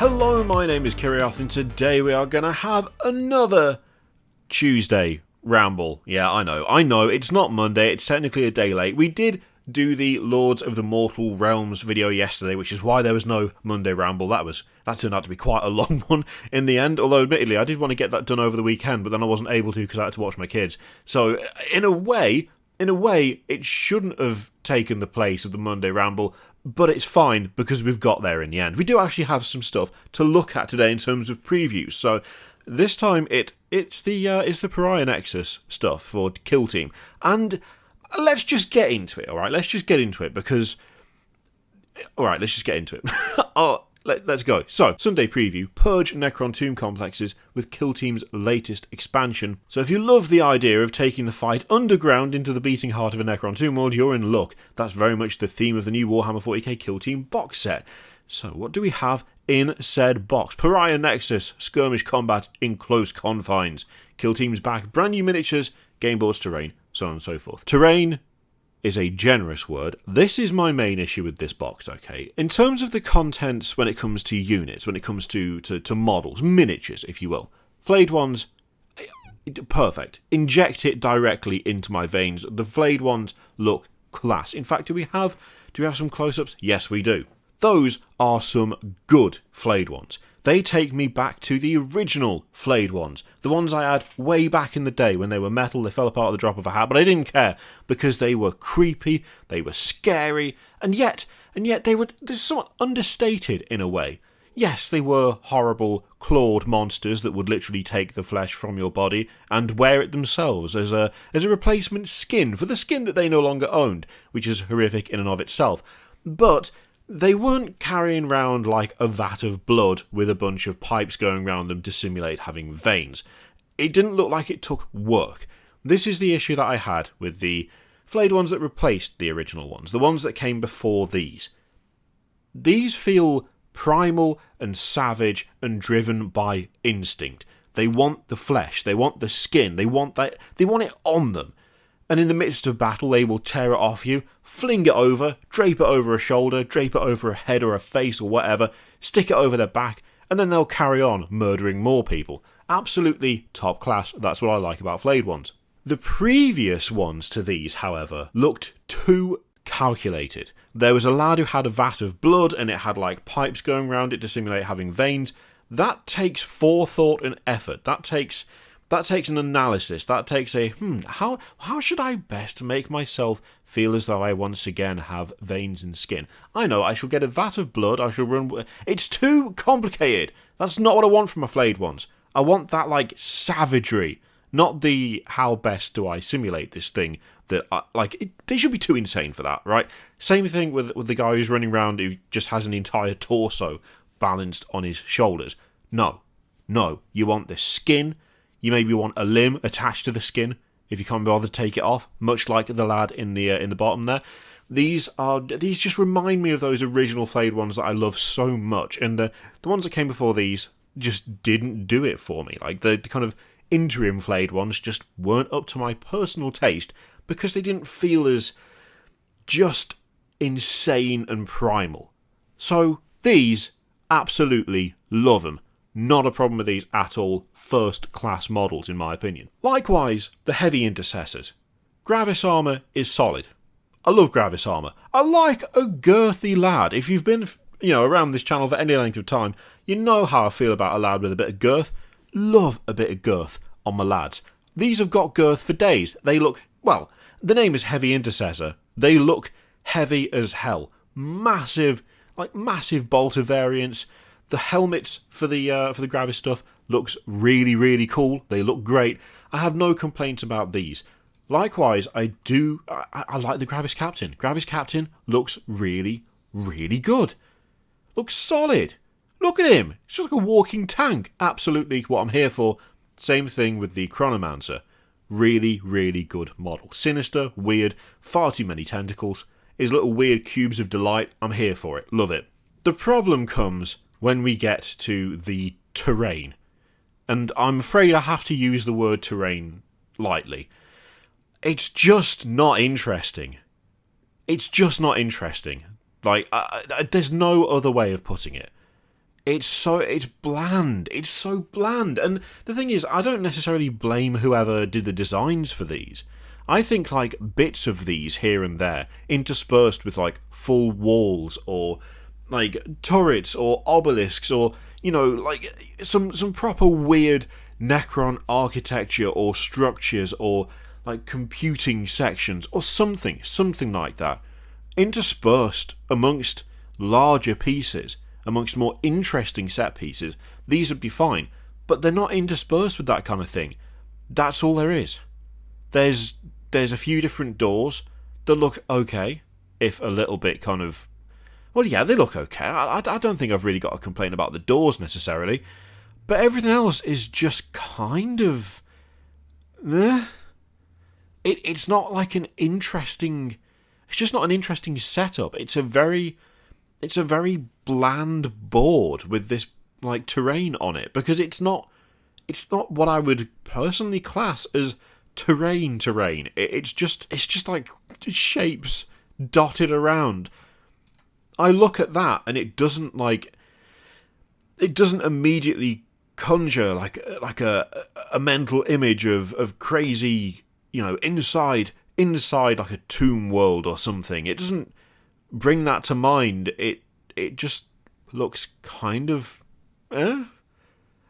Hello, my name is Kiriath, and today we are going to have another Tuesday Ramble. Yeah, I know, it's not Monday, it's technically a day late. We did do the Lords of the Mortal Realms video yesterday, which is why there was no Monday Ramble. That turned out to be quite a long one in the end, although admittedly I did want to get that done over the weekend, but then I wasn't able to because I had to watch my kids. So, in a way, it shouldn't have taken the place of the Monday Ramble, but it's fine because we've got there in the end. We do actually have some stuff to look at today in terms of previews. So this time it's the Pariah Nexus stuff for Kill Team, and let's just get into it. All right, let's just get into it because. All right, let's just get into it. Let's go. So, Sunday preview, Purge Necron Tomb Complexes with Kill Team's latest expansion. So if you love the idea of taking the fight underground into the beating heart of a Necron Tomb world, you're in luck. That's very much the theme of the new Warhammer 40k Kill Team box set. So what do we have in said box? Pariah Nexus, skirmish combat in close confines. Kill Team's back, brand new miniatures, game boards, terrain, so on and so forth. Terrain is a generous word. This is my main issue with this box, okay? In terms of the contents when it comes to units, when it comes to models, miniatures, if you will. Flayed Ones, perfect. Inject it directly into my veins. The Flayed Ones look class. In fact, do we have some close-ups? Yes, we do. Those are some good Flayed Ones. They take me back to the original Flayed Ones. The ones I had way back in the day when they were metal, they fell apart at the drop of a hat, but I didn't care because they were creepy, they were scary, and yet they were somewhat understated in a way. Yes, they were horrible, clawed monsters that would literally take the flesh from your body and wear it themselves as a replacement skin for the skin that they no longer owned, which is horrific in and of itself. But they weren't carrying around like a vat of blood with a bunch of pipes going around them to simulate having veins. It didn't look like it took work. This is the issue that I had with the Flayed Ones that replaced the original ones, the ones that came before these. These feel primal and savage and driven by instinct. They want the flesh, they want the skin, they want it on them. And in the midst of battle, they will tear it off you, fling it over, drape it over a shoulder, drape it over a head or a face or whatever, stick it over their back, and then they'll carry on murdering more people. Absolutely top class. That's what I like about Flayed Ones. The previous ones to these, however, looked too calculated. There was a lad who had a vat of blood and it had like pipes going around it to simulate having veins. That takes forethought and effort. That takes an analysis. That takes a, how should I best make myself feel as though I once again have veins and skin? I know, I shall get a vat of blood, I shall run. It's too complicated. That's not what I want from my Flayed Ones. I want that, like, savagery. Not the, how best do I simulate this thing? They should be too insane for that, right? Same thing with the guy who's running around who just has an entire torso balanced on his shoulders. No, you want the skin. You maybe want a limb attached to the skin if you can't bother to take it off, much like the lad in the bottom there. These just remind me of those original Flayed Ones that I love so much, and the ones that came before these just didn't do it for me. Like the kind of interim Flayed Ones just weren't up to my personal taste because they didn't feel as just insane and primal. So these, absolutely love them. Not a problem with these at all. First class models in my opinion. Likewise, the heavy intercessors. Gravis armour is solid. I love Gravis armour. I like a girthy lad. If you've been around this channel for any length of time, you know how I feel about a lad with a bit of girth. Love a bit of girth on my lads. These have got girth for days. They look, well, the name is Heavy Intercessor. They look heavy as hell. Massive bolter variants. The helmets for the Gravis stuff looks really, really cool. They look great. I have no complaints about these. Likewise, I like the Gravis Captain. Gravis Captain looks really, really good. Looks solid. Look at him. He's just like a walking tank. Absolutely what I'm here for. Same thing with the Chronomancer. Really, really good model. Sinister, weird, far too many tentacles. His little weird cubes of delight. I'm here for it. Love it. The problem comes when we get to the terrain. And I'm afraid I have to use the word terrain lightly. It's just not interesting. It's just not interesting. Like, there's no other way of putting it. it's bland. It's so bland. And the thing is, I don't necessarily blame whoever did the designs for these. I think, like, bits of these here and there, interspersed with, like, full walls, or, like, turrets, or obelisks, or, you know, like, some proper weird Necron architecture, or structures, or, like, computing sections, or something like that, interspersed amongst larger pieces, amongst more interesting set pieces, these would be fine. But they're not interspersed with that kind of thing. That's all there is. There's a few different doors that look okay, if a little bit kind of... Well, yeah, they look okay. I don't think I've really got a complaint about the doors necessarily. But everything else is just kind of... It's not like an interesting... It's just not an interesting setup. It's a very bland board with this, like, terrain on it, because it's not what I would personally class as terrain. It's just like shapes dotted around. I look at that and it doesn't immediately conjure like a mental image of crazy, you know, inside like a tomb world or something. It doesn't bring that to mind. It just looks kind of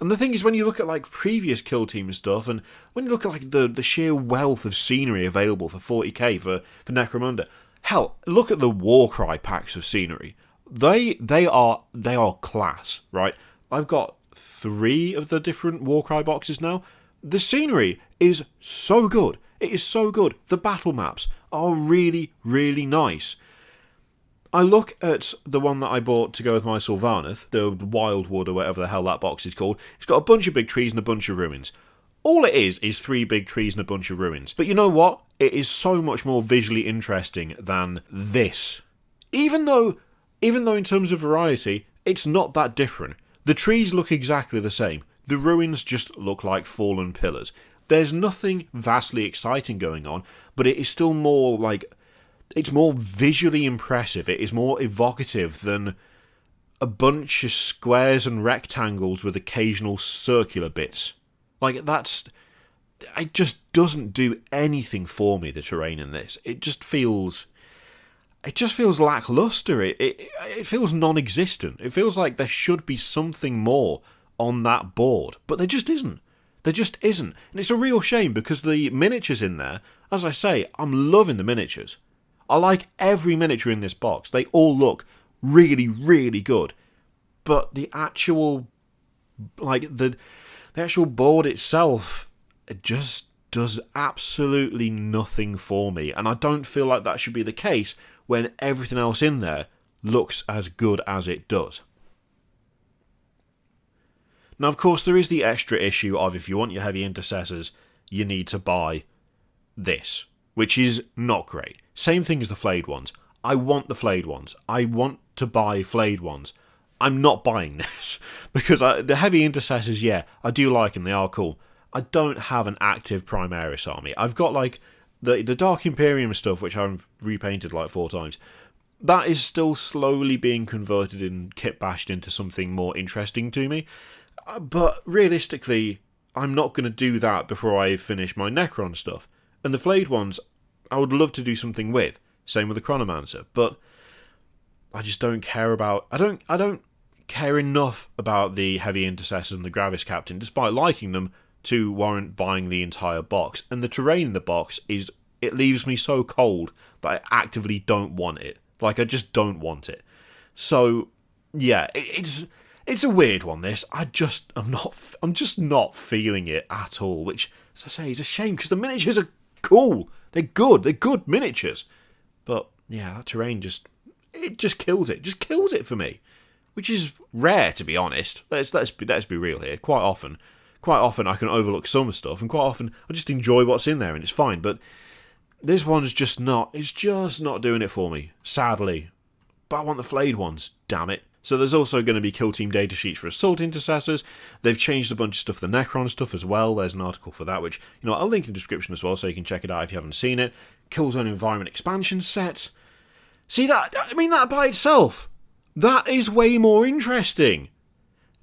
And the thing is, when you look at, like, previous Kill Team stuff, and when you look at, like, the sheer wealth of scenery available for 40k for Necromunda, hell, look at the Warcry packs of scenery. They are class, right? I've got 3 of the different Warcry boxes now. The scenery is so good. It is so good. The battle maps are really, really nice. I look at the one that I bought to go with my Sylvaneth, the Wildwood or whatever the hell that box is called. It's got a bunch of big trees and a bunch of ruins. All it is 3 big trees and a bunch of ruins. But you know what? It is so much more visually interesting than this. Even though in terms of variety, it's not that different. The trees look exactly the same. The ruins just look like fallen pillars. There's nothing vastly exciting going on, but it is still more like... It's more visually impressive. It is more evocative than a bunch of squares and rectangles with occasional circular bits. Like, it just doesn't do anything for me, the terrain in this. It just feels lackluster. It feels non-existent. It feels like there should be something more on that board, but there just isn't. There just isn't. And it's a real shame, because the miniatures in there, as I say, I'm loving the miniatures. I like every miniature in this box. They all look really, really good. But the actual, like, the actual board itself, it just does absolutely nothing for me. And I don't feel like that should be the case when everything else in there looks as good as it does. Now, of course, there is the extra issue of, if you want your heavy intercessors, you need to buy this, which is not great. Same thing as the Flayed Ones. I want the Flayed Ones. I want to buy Flayed Ones. I'm not buying this, because the heavy intercessors, yeah, I do like them. They are cool. I don't have an active Primaris army. I've got, like, the Dark Imperium stuff, which I've repainted like 4 times. That is still slowly being converted and kit bashed into something more interesting to me. But realistically, I'm not going to do that before I finish my Necron stuff. And the Flayed Ones, I would love to do something with. Same with the Chronomancer. But I just don't care about... I don't care enough about the Heavy Intercessors and the Gravis Captain, despite liking them, to warrant buying the entire box. And the terrain in the box is... It leaves me so cold that I actively don't want it. Like, I just don't want it. So, yeah, it's a weird one, this. I'm just not feeling it at all, which, as I say, is a shame, because the miniatures are cool. They're good miniatures. But, yeah, that terrain just kills it. Just kills it for me. Which is rare, to be honest. Let's be real here. Quite often I can overlook some stuff, and quite often I just enjoy what's in there, and it's fine. But this one's just not doing it for me, sadly. But I want the Flayed Ones, damn it. So there's also going to be kill team data sheets for Assault Intercessors. They've changed a bunch of stuff, the Necron stuff as well. There's an article for that, which, I'll link in the description as well, so you can check it out if you haven't seen it. Killzone Environment Expansion set. See that? I mean, that by itself, that is way more interesting.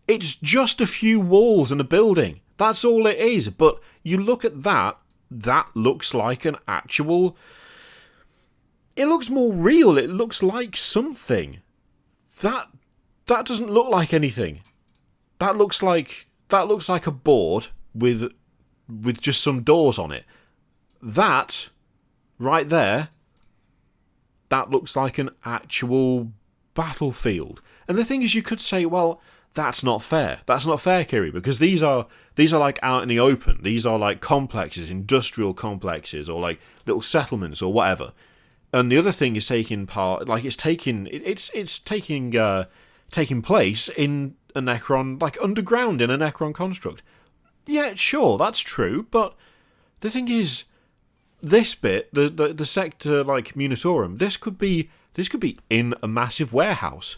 It's just a few walls and a building. That's all it is. But you look at that, that looks like an actual... It looks more real. It looks like something. That doesn't look like anything. That looks like a board with just some doors on it. That right there, that looks like an actual battlefield. And the thing is, you could say, well, that's not fair. That's not fair, Kiri, because these are like out in the open. These are like complexes, industrial complexes, or like little settlements or whatever. And the other thing is taking part, like it's taking place in a Necron, like underground in a Necron construct. Yeah, sure, that's true, but the thing is, this bit, the sector like Munitorum, this could be in a massive warehouse.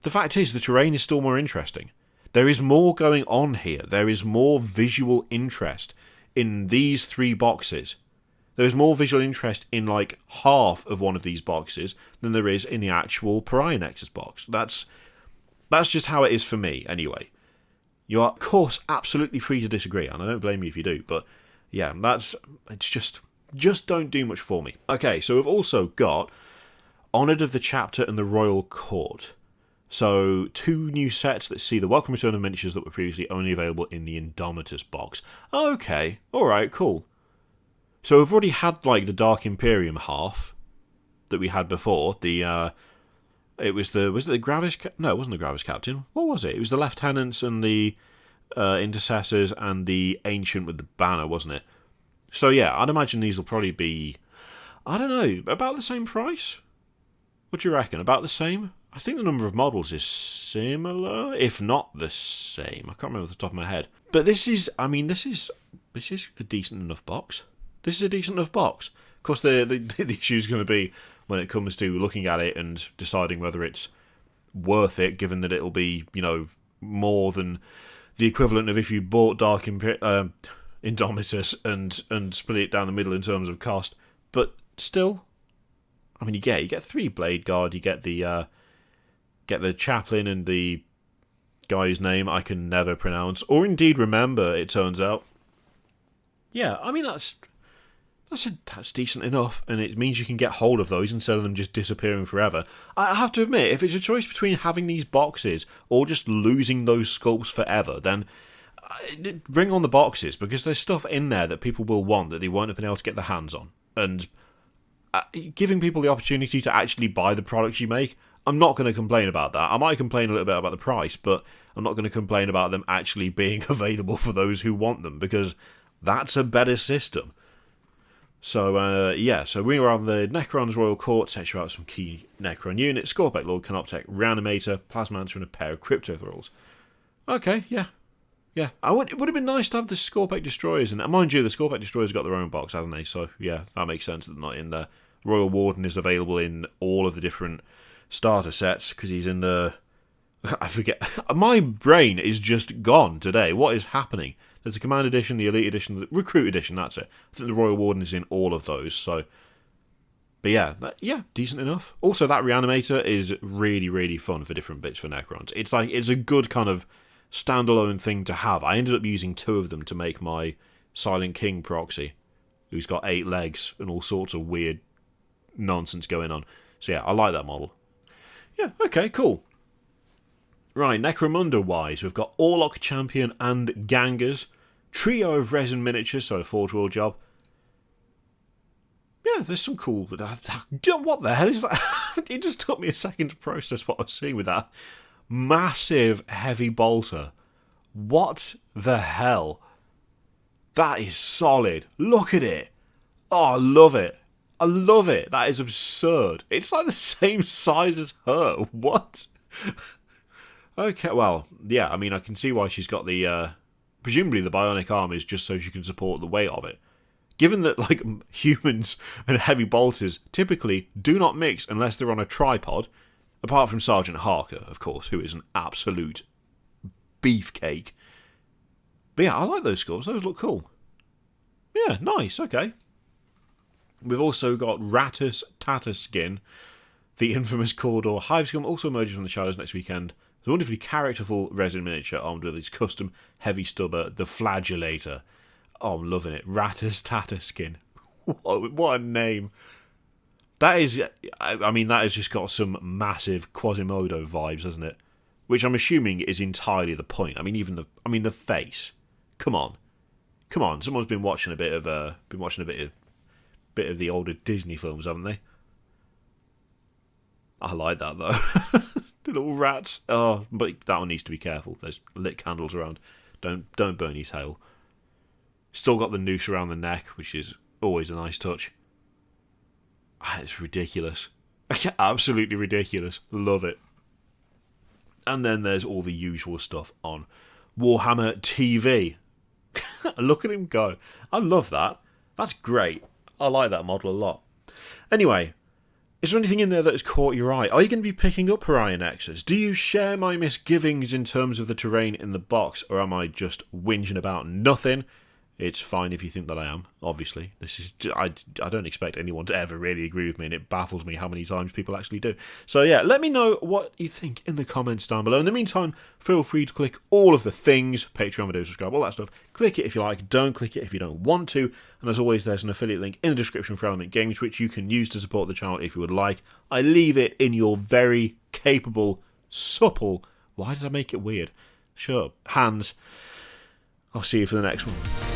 The fact is, the terrain is still more interesting. There is more going on here. There is more visual interest in these 3 boxes. There is more visual interest in like half of one of these boxes than there is in the actual Pariah Nexus box. That's just how it is for me, anyway. You are, of course, absolutely free to disagree, and I don't blame you if you do, but yeah, it's just don't do much for me. Okay, so we've also got Honoured of the Chapter and the Royal Court. So, 2 new sets that see the welcome return of miniatures that were previously only available in the Indomitus box. Okay, alright, cool. So we've already had, like, the Dark Imperium half that we had before. Was it the Gravis... No, it wasn't the Gravis Captain. What was it? It was the Lieutenants and the Intercessors and the Ancient with the banner, wasn't it? So yeah, I'd imagine these will probably be, I don't know, about the same price? What do you reckon? About the same? I think the number of models is similar, if not the same. I can't remember off the top of my head. But this is a decent enough box. This is a decent enough box. Of course, the issue is going to be when it comes to looking at it and deciding whether it's worth it, given that it'll be, more than the equivalent of if you bought Dark Indomitus and split it down the middle in terms of cost. But still, I mean, you get 3 Blade Guard, you get the chaplain and the guy's name I can never pronounce, or indeed remember, it turns out. Yeah, I mean, that's decent enough, and it means you can get hold of those instead of them just disappearing forever. I have to admit, if it's a choice between having these boxes or just losing those sculpts forever, then bring on the boxes, because there's stuff in there that people will want that they won't have been able to get their hands on. And giving people the opportunity to actually buy the products you make, I'm not going to complain about that. I might complain a little bit about the price, but I'm not going to complain about them actually being available for those who want them, because that's a better system. So, so we were on the Necron's Royal Court, set you out some key Necron units, Scorpec Lord, Canoptech, Reanimator, Plasmancer, and a pair of Crypto Thralls. Okay, yeah. Yeah, it would have been nice to have the Scorpec Destroyers, and mind you, the Scorpec Destroyers got their own box, haven't they? So, yeah, that makes sense that they're not in there. Royal Warden is available in all of the different starter sets, because he's in the... I forget. My brain is just gone today. What is happening? There's a Command Edition, the Elite Edition, the Recruit Edition, that's it. I think the Royal Warden is in all of those, so... But yeah, decent enough. Also, that Reanimator is really, really fun for different bits for Necrons. It's a good kind of standalone thing to have. I ended up using 2 of them to make my Silent King proxy, who's got 8 legs and all sorts of weird nonsense going on. So yeah, I like that model. Yeah, okay, cool. Right, Necromunda-wise, we've got Orlock Champion and Gangers. Trio of resin miniatures, so a Forge World job. Yeah, there's some cool... What the hell is that? It just took me a second to process what I was seeing with that. Massive heavy bolter. What the hell? That is solid. Look at it. Oh, I love it. I love it. That is absurd. It's like the same size as her. What? Okay, well, yeah, I mean, I can see why she's got the... presumably the bionic arm is just so she can support the weight of it. Given that, like, humans and heavy bolters typically do not mix unless they're on a tripod, apart from Sergeant Harker, of course, who is an absolute beefcake. But yeah, I like those sculpts. Those look cool. Yeah, nice, okay. We've also got Rattus Tatter Skin, the infamous Cawdor Hive Scum, also emerges from the shadows next weekend. It's a wonderfully characterful resin miniature armed with his custom heavy stubber, the Flagellator. Oh, I'm loving it. Rattus Tatterskin. What a name. That is, I mean, that has just got some massive Quasimodo vibes, hasn't it? Which I'm assuming is entirely the point. I mean, even the face. Come on. Someone's been watching a bit of the older Disney films, haven't they? I like that though. The little rats. Oh, but that one needs to be careful. There's lit candles around. Don't burn your tail. Still got the noose around the neck, which is always a nice touch. It's ridiculous. Absolutely ridiculous. Love it. And then there's all the usual stuff on Warhammer TV. Look at him go. I love that. That's great. I like that model a lot. Anyway, is there anything in there that has caught your eye? Are you going to be picking up Pariah Nexus? Do you share my misgivings in terms of the terrain in the box, or am I just whinging about nothing? It's fine if you think that I am, obviously. I don't expect anyone to ever really agree with me, and it baffles me how many times people actually do. So yeah, let me know what you think in the comments down below. In the meantime, feel free to click all of the things, Patreon, video, subscribe, all that stuff. Click it if you like, don't click it if you don't want to. And as always, there's an affiliate link in the description for Element Games, which you can use to support the channel if you would like. I leave it in your very capable, supple, why did I make it weird? Sure, hands. I'll see you for the next one.